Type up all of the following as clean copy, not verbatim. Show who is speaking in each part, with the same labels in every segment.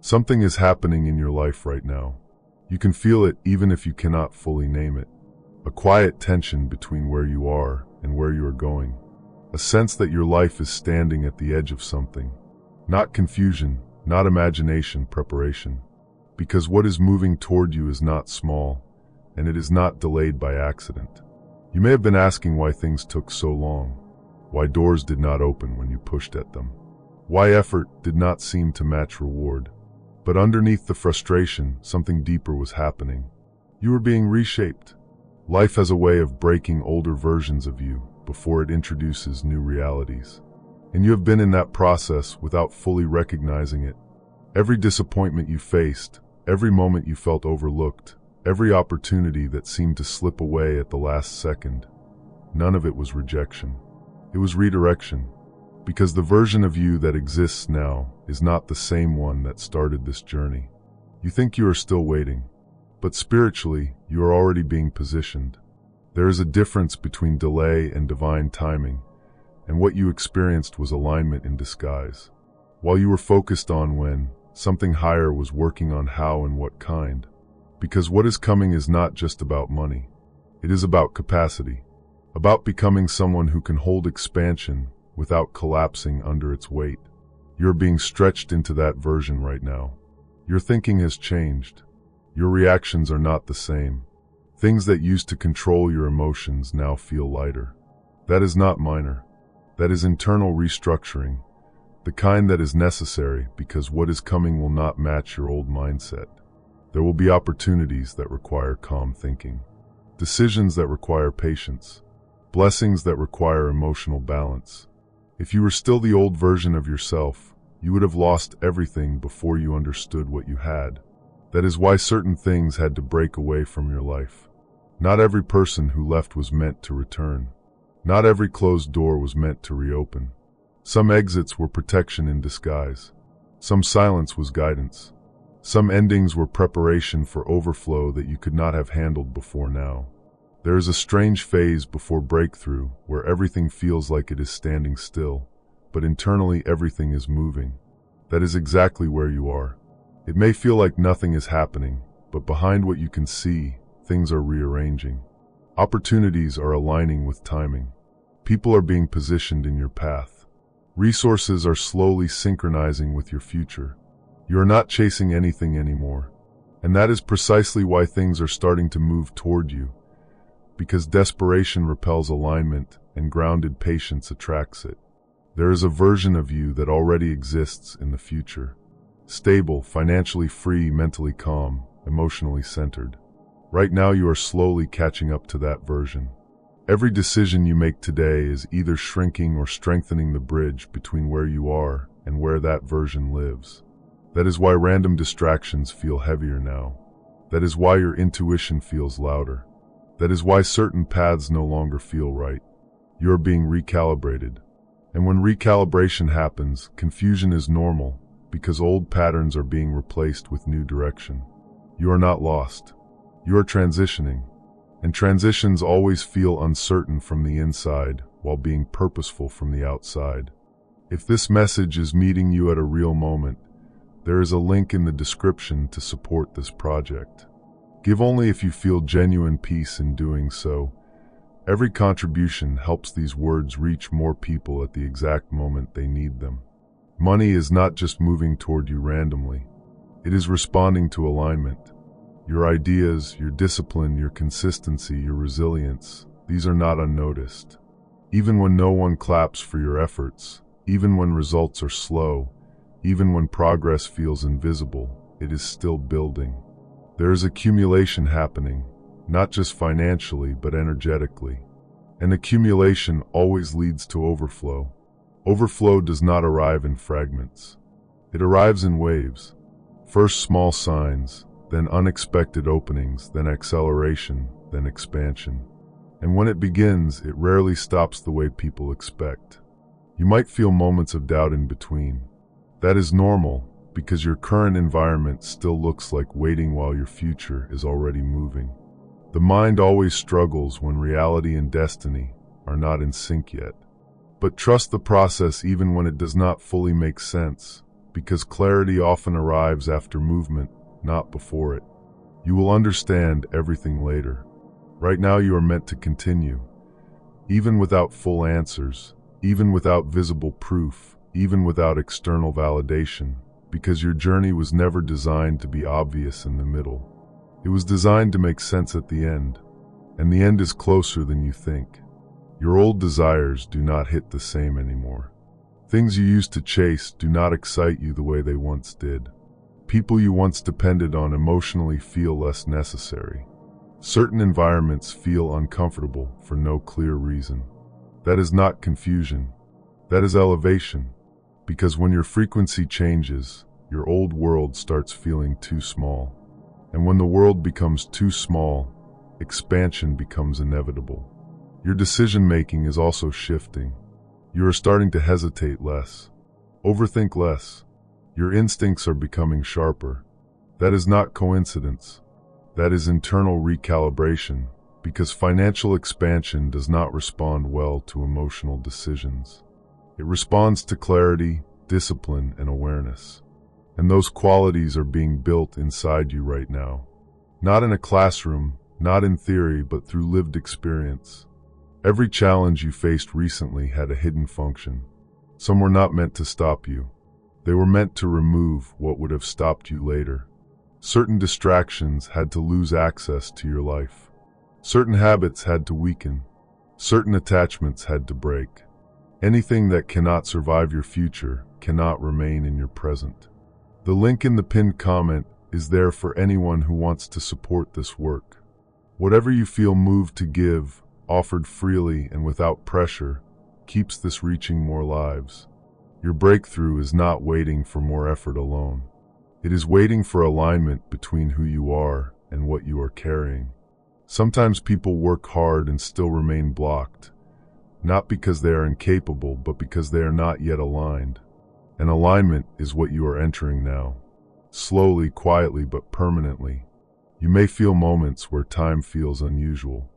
Speaker 1: Something is happening in your life right now. You can feel it even if you cannot fully name it. A quiet tension between where you are and where you are going. A sense that your life is standing at the edge of something. Not confusion, not imagination, preparation. Because what is moving toward you is not small, and it is not delayed by accident. You may have been asking why things took so long, why doors did not open when you pushed at them, why effort did not seem to match reward. But underneath the frustration, something deeper was happening. You were being reshaped. Life has a way of breaking older versions of you before it introduces new realities. And you have been in that process without fully recognizing it. Every disappointment you faced, every moment you felt overlooked, every opportunity that seemed to slip away at the last second, none of it was rejection. It was redirection. Because the version of you that exists now is not the same one that started this journey. You think you are still waiting, but spiritually, you are already being positioned. There is a difference between delay and divine timing, and what you experienced was alignment in disguise. While you were focused on when, something higher was working on how and what kind. Because what is coming is not just about money. It is about capacity. About becoming someone who can hold expansion without collapsing under its weight. You're being stretched into that version right now. Your thinking has changed. Your reactions are not the same. Things that used to control your emotions now feel lighter. That is not minor. That is internal restructuring, the kind that is necessary because what is coming will not match your old mindset. There will be opportunities that require calm thinking, decisions that require patience, blessings that require emotional balance. If you were still the old version of yourself, you would have lost everything before you understood what you had. That is why certain things had to break away from your life. Not every person who left was meant to return. Not every closed door was meant to reopen. Some exits were protection in disguise. Some silence was guidance. Some endings were preparation for overflow that you could not have handled before now. There is a strange phase before breakthrough where everything feels like it is standing still, but internally everything is moving. That is exactly where you are. It may feel like nothing is happening, but behind what you can see, things are rearranging. Opportunities are aligning with timing. People are being positioned in your path. Resources are slowly synchronizing with your future. You are not chasing anything anymore. And that is precisely why things are starting to move toward you. Because desperation repels alignment and grounded patience attracts it. There is a version of you that already exists in the future. Stable, financially free, mentally calm, emotionally centered. Right now you are slowly catching up to that version. Every decision you make today is either shrinking or strengthening the bridge between where you are and where that version lives. That is why random distractions feel heavier now. That is why your intuition feels louder. That is why certain paths no longer feel right. You are being recalibrated. And when recalibration happens, confusion is normal because old patterns are being replaced with new direction. You are not lost. You are transitioning. And transitions always feel uncertain from the inside while being purposeful from the outside. If this message is meeting you at a real moment, there is a link in the description to support this project. Give only if you feel genuine peace in doing so. Every contribution helps these words reach more people at the exact moment they need them. Money is not just moving toward you randomly. It is responding to alignment. Your ideas, your discipline, your consistency, your resilience, these are not unnoticed. Even when no one claps for your efforts, even when results are slow, even when progress feels invisible, it is still building. There is accumulation happening, not just financially, but energetically. And accumulation always leads to overflow. Overflow does not arrive in fragments. It arrives in waves. First small signs, then unexpected openings, then acceleration, then expansion. And when it begins, it rarely stops the way people expect. You might feel moments of doubt in between. That is normal, because your current environment still looks like waiting while your future is already moving. The mind always struggles when reality and destiny are not in sync yet. But trust the process even when it does not fully make sense, because clarity often arrives after movement, not before it. You will understand everything later. Right now you are meant to continue, even without full answers, even without visible proof, even without external validation, because your journey was never designed to be obvious in the middle. It was designed to make sense at the end, and the end is closer than you think. Your old desires do not hit the same anymore. Things you used to chase do not excite you the way they once did. People you once depended on emotionally feel less necessary. Certain environments feel uncomfortable for no clear reason. That is not confusion. That is elevation. Because when your frequency changes, your old world starts feeling too small. And when the world becomes too small, expansion becomes inevitable. Your decision-making is also shifting. You are starting to hesitate less, overthink less. Your instincts are becoming sharper. That is not coincidence. That is internal recalibration, because financial expansion does not respond well to emotional decisions. It responds to clarity, discipline, and awareness. And those qualities are being built inside you right now. Not in a classroom, not in theory, but through lived experience. Every challenge you faced recently had a hidden function. Some were not meant to stop you. They were meant to remove what would have stopped you later. Certain distractions had to lose access to your life. Certain habits had to weaken. Certain attachments had to break. Anything that cannot survive your future cannot remain in your present. The link in the pinned comment is there for anyone who wants to support this work. Whatever you feel moved to give, offered freely and without pressure, keeps this reaching more lives. Your breakthrough is not waiting for more effort alone. It is waiting for alignment between who you are and what you are carrying. Sometimes people work hard and still remain blocked, not because they are incapable, but because they are not yet aligned. And alignment is what you are entering now. Slowly, quietly, but permanently. You may feel moments where time feels unusual.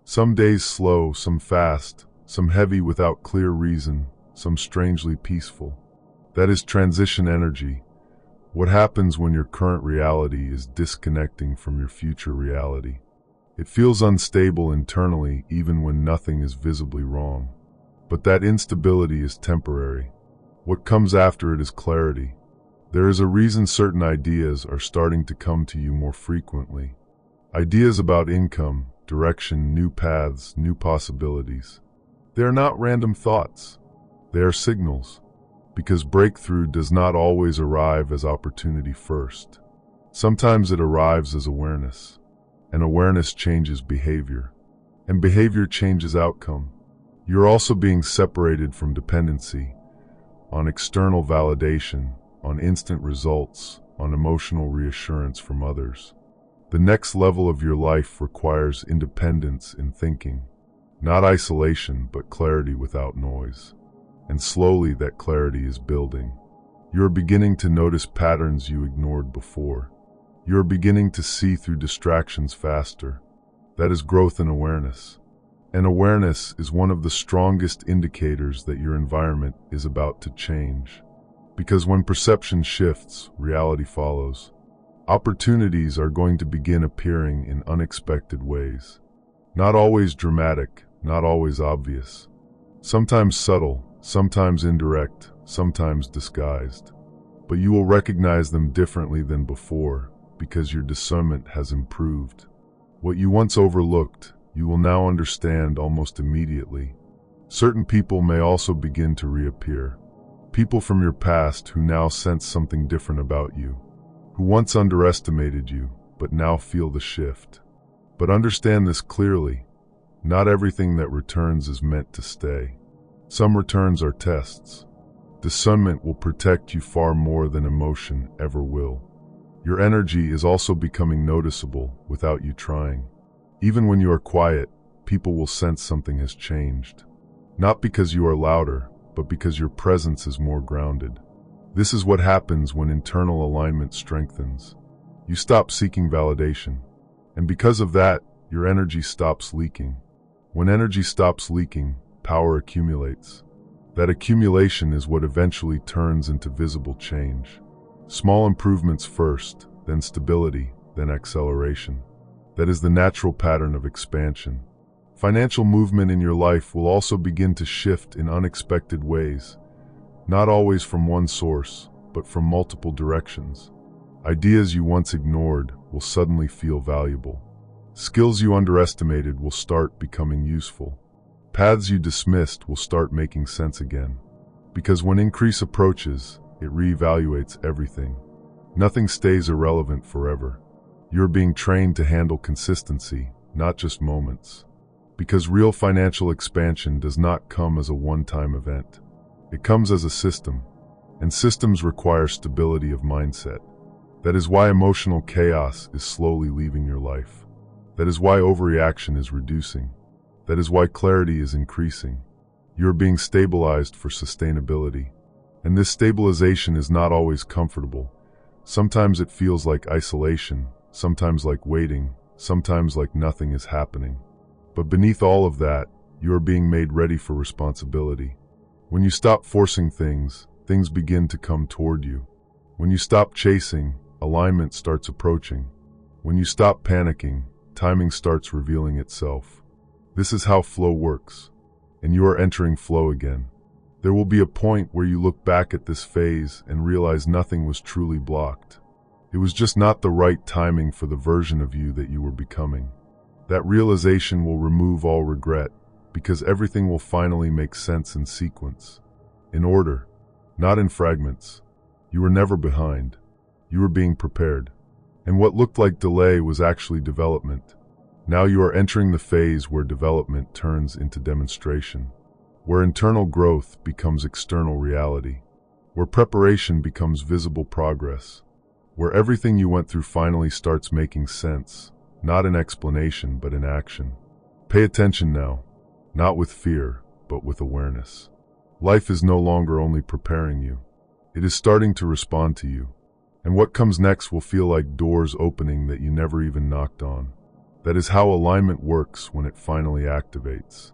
Speaker 1: Some days slow, some fast, some heavy without clear reason, some strangely peaceful. That is transition energy. What happens when your current reality is disconnecting from your future reality? It feels unstable internally even when nothing is visibly wrong. But that instability is temporary. What comes after it is clarity. There is a reason certain ideas are starting to come to you more frequently. Ideas about income, direction, new paths, new possibilities. They are not random thoughts. They are signals. Because breakthrough does not always arrive as opportunity first. Sometimes it arrives as awareness. And awareness changes behavior. And behavior changes outcome. You're also being separated from dependency on external validation, on instant results, on emotional reassurance from others. The next level of your life requires independence in thinking. Not isolation, but clarity without noise. And slowly that clarity is building. You are beginning to notice patterns you ignored before. You are beginning to see through distractions faster. That is growth in awareness. And awareness is one of the strongest indicators that your environment is about to change. Because when perception shifts, reality follows. Opportunities are going to begin appearing in unexpected ways. Not always dramatic, not always obvious. Sometimes subtle, sometimes indirect, sometimes disguised. But you will recognize them differently than before because your discernment has improved. What you once overlooked, you will now understand almost immediately. Certain people may also begin to reappear. People from your past who now sense something different about you. Who once underestimated you, but now feel the shift. But understand this clearly. Not everything that returns is meant to stay. Some returns are tests. Discernment will protect you far more than emotion ever will. Your energy is also becoming noticeable without you trying. Even when you are quiet, people will sense something has changed. Not because you are louder, but because your presence is more grounded. This is what happens when internal alignment strengthens. You stop seeking validation. And because of that, your energy stops leaking. When energy stops leaking, power accumulates. That accumulation is what eventually turns into visible change. Small improvements first, then stability, then acceleration. That is the natural pattern of expansion. Financial movement in your life will also begin to shift in unexpected ways, not always from one source, but from multiple directions. Ideas you once ignored will suddenly feel valuable. Skills you underestimated will start becoming useful. Paths you dismissed will start making sense again. Because when increase approaches, it reevaluates everything. Nothing stays irrelevant forever. You're being trained to handle consistency, not just moments. Because real financial expansion does not come as a one-time event. It comes as a system, and systems require stability of mindset. That is why emotional chaos is slowly leaving your life. That is why overreaction is reducing. That is why clarity is increasing. You are being stabilized for sustainability. And this stabilization is not always comfortable. Sometimes it feels like isolation, sometimes like waiting, sometimes like nothing is happening. But beneath all of that, you are being made ready for responsibility. When you stop forcing things, things begin to come toward you. When you stop chasing, alignment starts approaching. When you stop panicking, timing starts revealing itself. This is how flow works, and you are entering flow again. There will be a point where you look back at this phase and realize nothing was truly blocked. It was just not the right timing for the version of you that you were becoming. That realization will remove all regret, because everything will finally make sense in sequence, in order, not in fragments. You were never behind. You were being prepared. And what looked like delay was actually development. Now you are entering the phase where development turns into demonstration, where internal growth becomes external reality, where preparation becomes visible progress, where everything you went through finally starts making sense, not in explanation but in action. Pay attention now, not with fear, but with awareness. Life is no longer only preparing you. It is starting to respond to you. And what comes next will feel like doors opening that you never even knocked on. That is how alignment works when it finally activates.